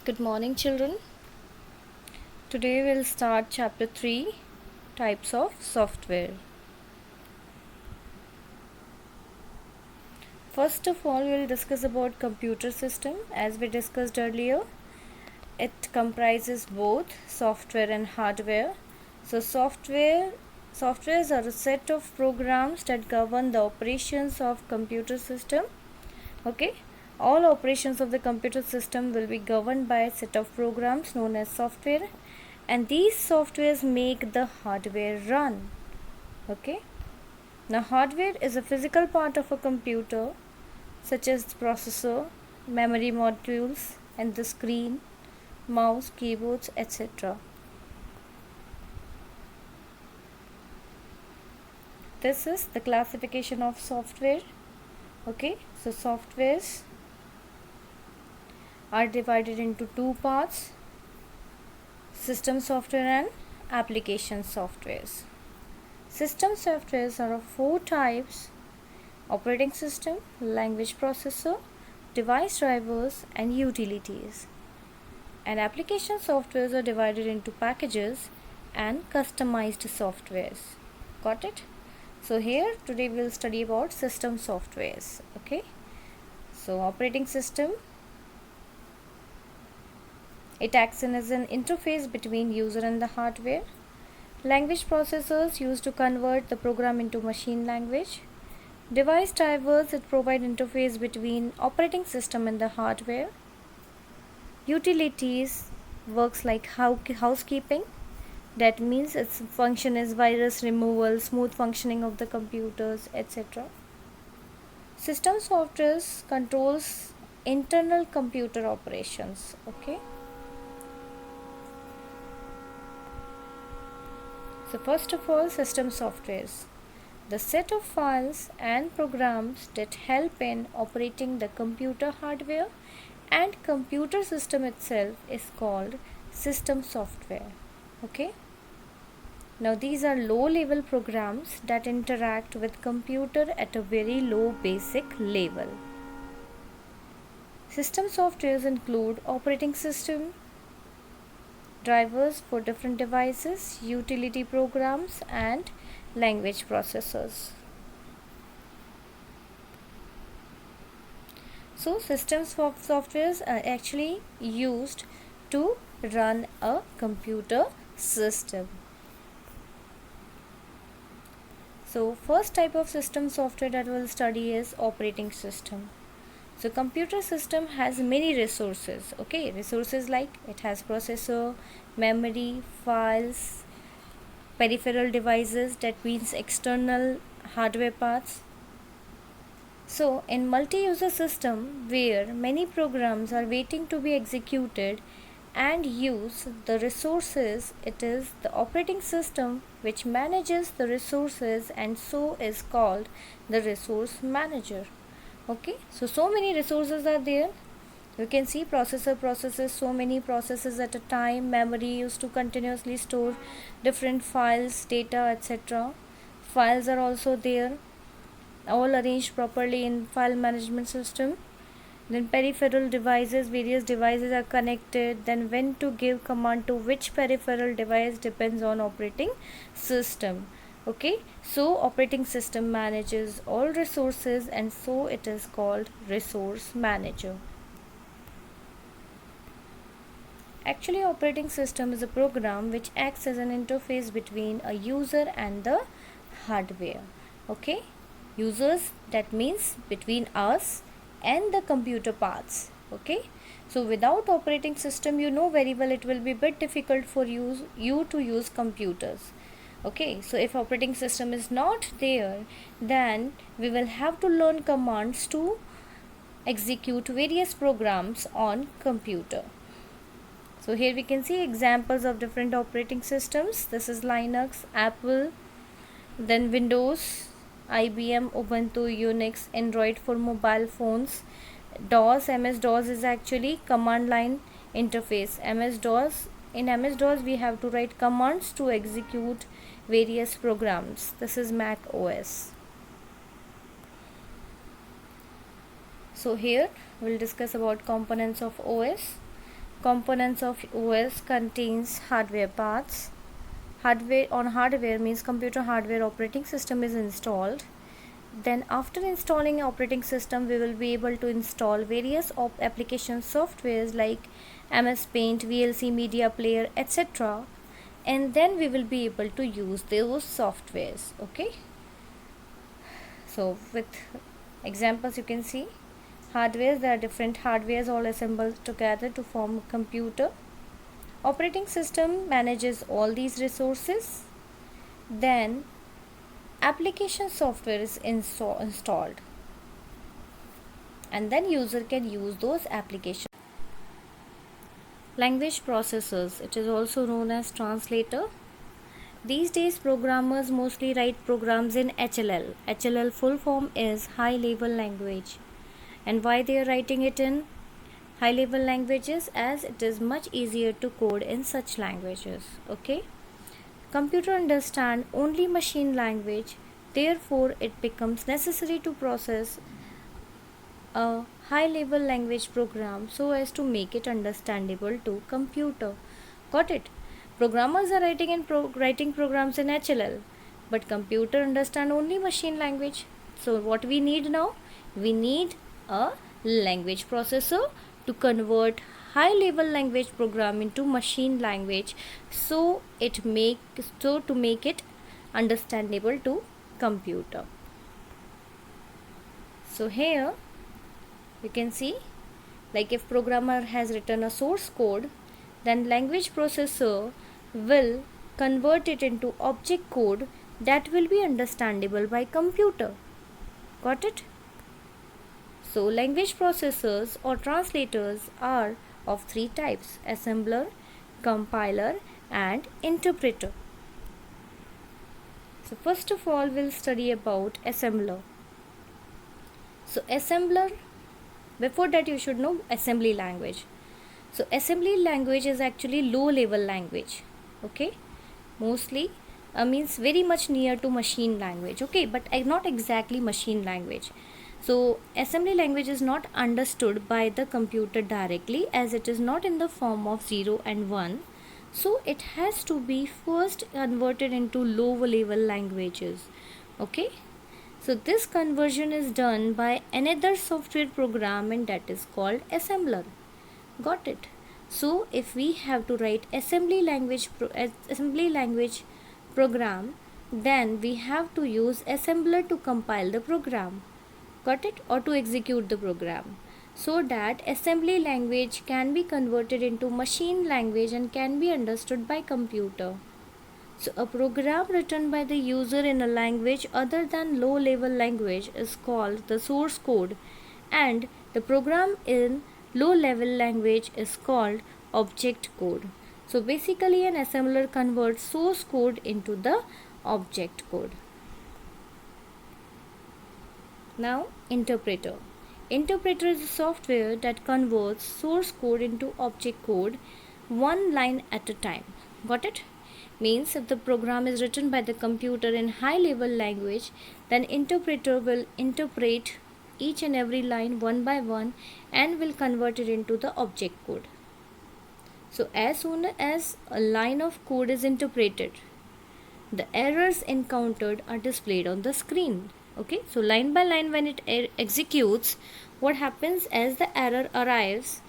Good morning, children. Today we'll start chapter 3, types of software. First of all, we'll discuss about computer system. As we discussed earlier, it comprises both software and hardware. So softwares are a set of programs that govern the operations of computer system. Okay, all operations of the computer system will be governed by a set of programs known as software, and these softwares make the hardware run. Okay, now hardware is a physical part of a computer, such as the processor, memory modules, and the screen, mouse, keyboards, etc. This is the classification of software. Okay, so softwares are divided into two parts: system software and application softwares. System softwares are of four types: operating system, language processor, device drivers, and utilities. And application softwares are divided into packages and customized softwares. Got it? So here today we'll study about system softwares. Okay, so operating system, it acts as an interface between user and the hardware. Language processors used to convert the program into machine language. Device drivers, it provide interface between operating system and the hardware. Utilities works like housekeeping. That means its function is virus removal, smooth functioning of the computers, etc. System softwares controls internal computer operations. Okay. So first of all, system softwares. The set of files and programs that help in operating the computer hardware and computer system itself is called system software. Okay. Now these are low level programs that interact with computer at a very low basic level. System softwares include operating system, drivers for different devices, utility programs, and language processors. So systems softwares are actually used to run a computer system. So first type of system software that we'll study is operating system. So computer system has many resources. Okay, resources like it has processor, memory, files, peripheral devices, that means external hardware parts. So in multi-user system where many programs are waiting to be executed and use the resources, it is the operating system which manages the resources and so is called the resource manager. Okay, so many resources are there. You can see processor processes so many processes at a time. Memory used to continuously store different files, data, etc. Files are also there, all arranged properly in file management system. Then peripheral devices, various devices are connected. Then when to give command to which peripheral device depends on operating system. Okay, so operating system manages all resources and so it is called resource manager. Actually, operating system is a program which acts as an interface between a user and the hardware. Okay, users, that means between us and the computer parts. Okay, so without operating system, you know very well it will be a bit difficult for you to use computers. Okay, so if operating system is not there, then we will have to learn commands to execute various programs on computer. So here we can see examples of different operating systems. This is Linux, Apple, then Windows, IBM, Ubuntu, Unix, Android for mobile phones, DOS. MS-DOS is actually command line interface. MS-DOS, in MS-DOS we have to write commands to execute various programs. This is Mac OS. So here we'll discuss about components of OS. Components of OS contains hardware parts. Hardware means computer hardware operating system is installed. Then after installing operating system, we will be able to install various application softwares like MS Paint, VLC Media Player, etc. And then we will be able to use those softwares. Okay. So with examples you can see hardware, there are different hardwares all assembled together to form a computer. Operating system manages all these resources. Then application software is installed, and then user can use those applications. Language processors, it is also known as translator. These days programmers mostly write programs in HLL. HLL full form is high level language. And why they are writing it in high level languages? As it is much easier to code in such languages. Okay. Computer understand only machine language, therefore it becomes necessary to process a high level language program so as to make it understandable to computer. Got it? Programmers are writing programs in HLL, but computer understand only machine language. So what we need now? We need a language processor to convert high level language program into machine language so to make it understandable to computer. So here you can see, like if programmer has written a source code, then language processor will convert it into object code that will be understandable by computer. Got it? So language processors or translators are of three types: assembler, compiler and interpreter. So first of all we'll study about assembler. So assembler, before that you should know assembly language. So assembly language is actually low level language. Okay, mostly means very much near to machine language. Okay, but not exactly machine language. So assembly language is not understood by the computer directly, as it is not in the form of 0 and 1. So it has to be first converted into low level languages. Okay, so this conversion is done by another software program, and that is called assembler. Got it? So if we have to write assembly language program, then we have to use assembler to compile the program. Got it? Or to execute the program, so that assembly language can be converted into machine language and can be understood by computer. So a program written by the user in a language other than low level language is called the source code, and the program in low level language is called object code. So basically an assembler converts source code into the object code. Now interpreter. Interpreter is a software that converts source code into object code one line at a time. Got it? Means if the program is written by the computer in high level language, then interpreter will interpret each and every line one by one and will convert it into the object code. So as soon as a line of code is interpreted, the errors encountered are displayed on the screen. Okay, so line by line when it executes, what happens? As the error arrives,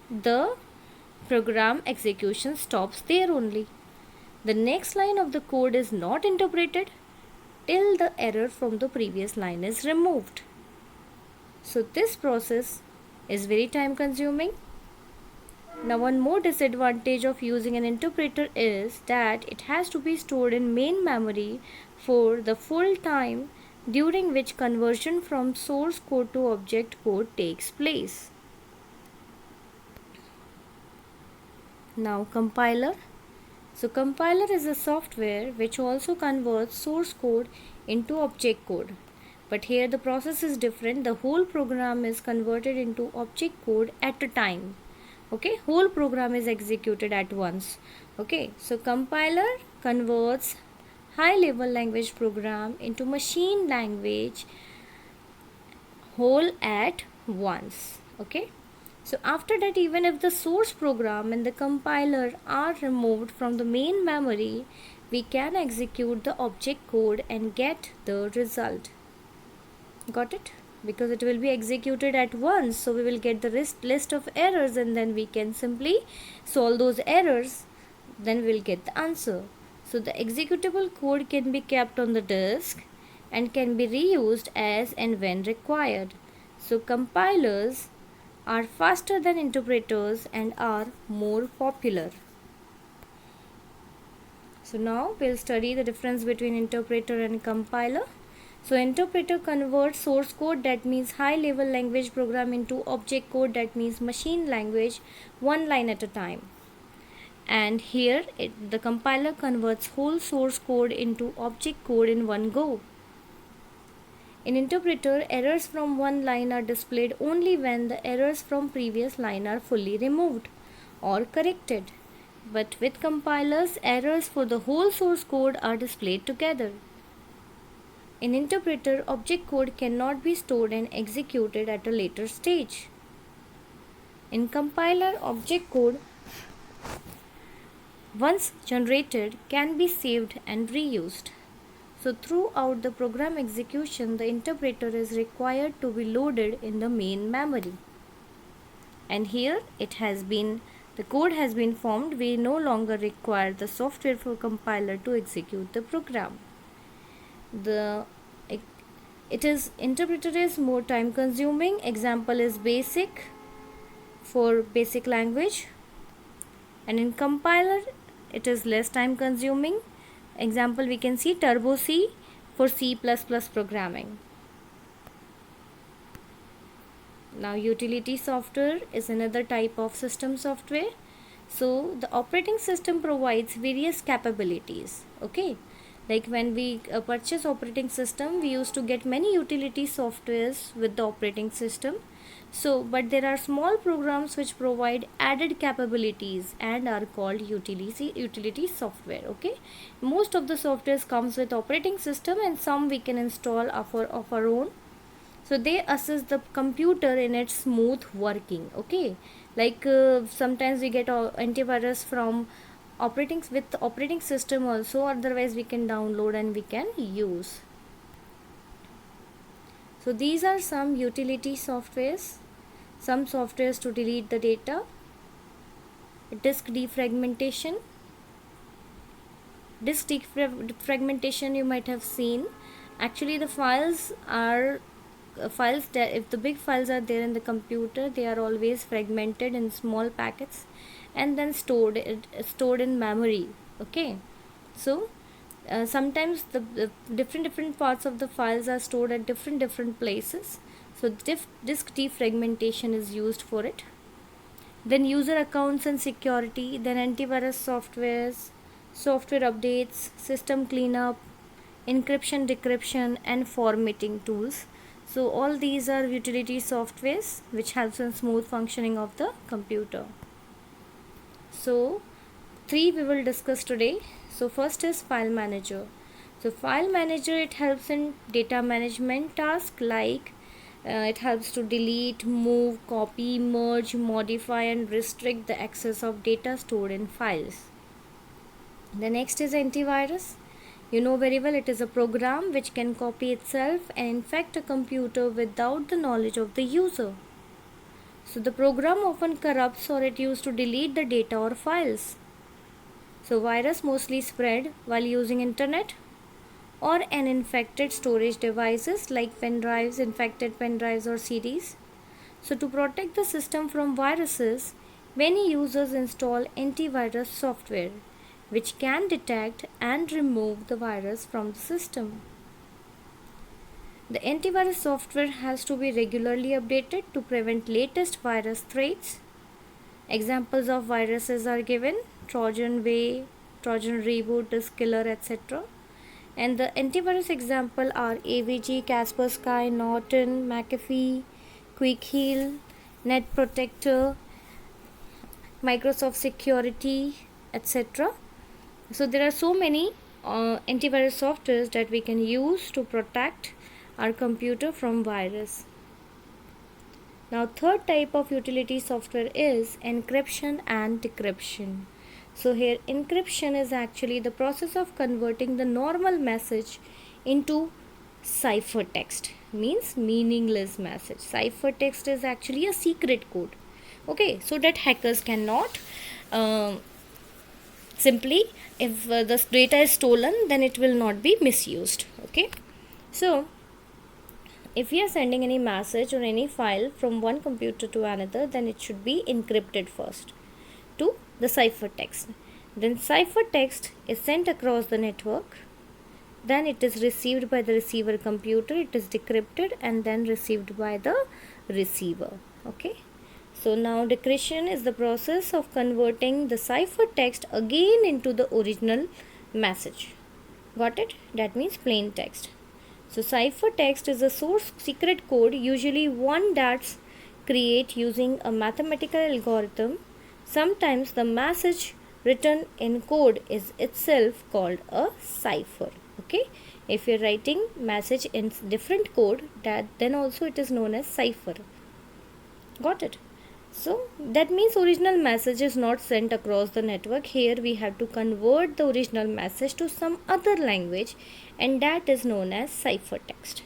the program execution stops there only. The next line of the code is not interpreted till the error from the previous line is removed. So this process is very time consuming. Now one more disadvantage of using an interpreter is that it has to be stored in main memory for the full time during which conversion from source code to object code takes place. Now compiler. So compiler is a software which also converts source code into object code. But here the process is different. The whole program is converted into object code at a time. Okay, whole program is executed at once. Okay, so compiler converts high level language program into machine language whole at once. Okay, So after that, even if the source program and the compiler are removed from the main memory, we can execute the object code and get the result. Got it? Because it will be executed at once, so we will get the list of errors, and then we can simply solve those errors, then we will get the answer. So the executable code can be kept on the disk and can be reused as and when required. So compilers are faster than interpreters and are more popular. So now we'll study the difference between interpreter and compiler. So interpreter converts source code, that means high level language program, into object code, that means machine language, one line at a time. And here the compiler converts whole source code into object code in one go. In interpreter, errors from one line are displayed only when the errors from previous line are fully removed or corrected. But with compilers, errors for the whole source code are displayed together. In interpreter, object code cannot be stored and executed at a later stage. In compiler, object code once generated can be saved and reused. So throughout the program execution, the interpreter is required to be loaded in the main memory. And here the code has been formed. We no longer require the software for compiler to execute the program. Interpreter is more time consuming. Example is BASIC for basic language, and in compiler it is less time consuming. Example, we can see Turbo C for C++ programming. Now utility software is another type of system software. So the operating system provides various capabilities. Okay, like when we purchase operating system, we used to get many utility softwares with the operating system. So but there are small programs which provide added capabilities and are called utility software. Okay, most of the softwares comes with operating system, and some we can install of our own. So they assist the computer in its smooth working. Okay, like sometimes we get antivirus from operating system also, otherwise we can download and we can use. So these are some utility softwares. Some softwares to delete the data, disk defragmentation. Disk defragmentation you might have seen. Actually the files that if the big files are there in the computer, they are always fragmented in small packets and then stored in memory. Okay, so sometimes the different parts of the files are stored at different places. So disk defragmentation is used for it. Then user accounts and security, then antivirus software updates, system cleanup, encryption, decryption, and formatting tools. So all these are utility softwares which helps in smooth functioning of the computer. So 3 we will discuss today. So first is file manager. So file manager, it helps in data management task, like it helps to delete, move, copy, merge, modify, and restrict the access of data stored in files. The next is antivirus. You know very well, it is a program which can copy itself and infect a computer without the knowledge of the user. So the program often corrupts, or it used to delete the data or files. So virus mostly spread while using internet or an infected storage devices like pen drives, infected pen drives or CDs. So to protect the system from viruses, many users install antivirus software which can detect and remove the virus from the system. The antivirus software has to be regularly updated to prevent latest virus threats. Examples of viruses are given: Trojan Way, Trojan Reboot, Disk Killer, etc. And the antivirus example are AVG, Kaspersky, Norton, McAfee, Quick Heal, Net Protector, Microsoft Security, etc. So there are so many antivirus softwares that we can use to protect our computer from virus. Now third type of utility software is encryption and decryption. So here encryption is actually the process of converting the normal message into ciphertext, means meaningless message. Ciphertext is actually a secret code, okay, so that hackers cannot simply, if the data is stolen, then it will not be misused. Okay, so if we are sending any message or any file from one computer to another, then it should be encrypted first to the ciphertext. Then ciphertext is sent across the network, then it is received by the receiver computer, it is decrypted and then received by the receiver. Okay, so now decryption is the process of converting the ciphertext again into the original message. Got it? That means plain text. So ciphertext is a source secret code, usually one that's created using a mathematical algorithm. Sometimes the message written in code is itself called a cipher. Okay, if you're writing message in different code, that then also it is known as cipher. Got it? So that means original message is not sent across the network. Here we have to convert the original message to some other language, and that is known as ciphertext.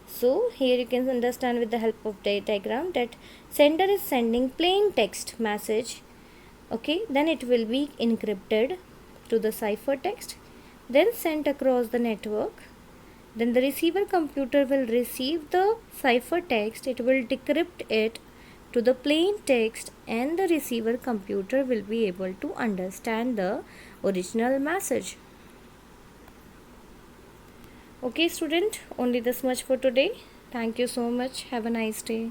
So here you can understand with the help of the diagram that sender is sending plain text message. Okay, then it will be encrypted to the ciphertext, then sent across the network. Then the receiver computer will receive the ciphertext, it will decrypt it to the plain text, and the receiver computer will be able to understand the original message. Okay student, only this much for today. Thank you so much. Have a nice day.